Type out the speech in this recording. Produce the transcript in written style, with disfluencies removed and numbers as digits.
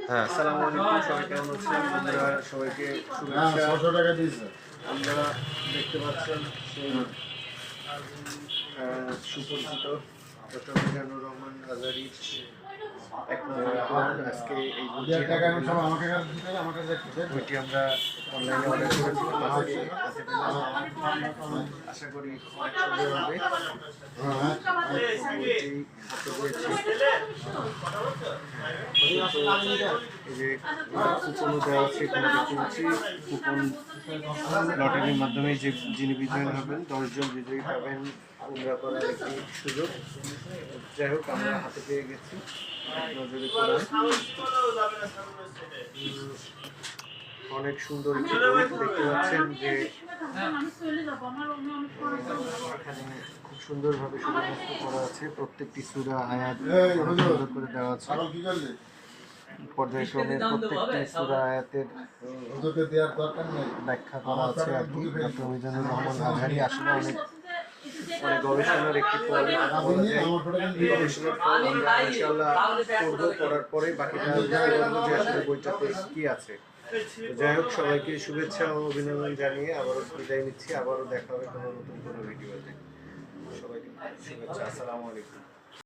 হ্যাঁ, আসসালামু আলাইকুম, সবাই কেমন আছেন? আমরা সবাইকে শুভেচ্ছা। 600 টাকা দিয়েছে। আমরা দেখতে পাচ্ছেন সেই সুপরিচিত ডক্টর মিজানুর রহমান আজহারীর এক নজর কোরআন। আজকে এই বইটি টাকা আমি সব আমাকে দিতে হবে, আমার কাছে একটু দেন। বইটি আমরা অনলাইনে অর্ডার করেছিলাম, আজকে হাতে পেলাম। আশা করি অনেক সুন্দর হবে। হ্যাঁ, বইটি হাতে পেয়েছি। এই যে কুপনও দেওয়া আছে, এখানে দেখতে পাচ্ছি কুপন লটারির মাধ্যমে যিনি বিজয়ী হবেন 10 জন বিজয়ী পাবেন উমরা করার একটি সুযোগ। যাই হোক, আমরা হাতে পেয়ে গেছি এক নজরে কোরআন। অনেক সুন্দর একটি বই, দেখতে পাচ্ছেন যে এখানে খুব সুন্দরভাবে সুবিন্যস্ত করা আছে। প্রত্যেকটি সূরা আয়াত অনেক সুন্দর করে দেওয়া আছে। পাগল কি করলি? পর্যায়ক্রমে প্রত্যেকটি সূরা আয়াতের ওদেরকে দেওয়ার দরকার নেই। ব্যাখ্যা করা আছে আর কি। ডক্টর মিজানুর রহমান আজহারী আসলে অনেক গবেষণার একটি ফল বলা যায়। এই গবেষণার ফল আমরা ইনশাআল্লাহ পড়বো, পড়ার পরে বাকিটা বুঝতে পারবো যে আসলে বইটাতে কি আছে। তো যাই হোক, সবাইকে শুভেচ্ছা ও অভিনন্দন জানিয়ে আবারও বিদায় নিচ্ছি। আবারও দেখা হবে কোনো নতুন কোনো ভিডিওতে। সবাইকে শুভেচ্ছা। আসসালামু আলাইকুম।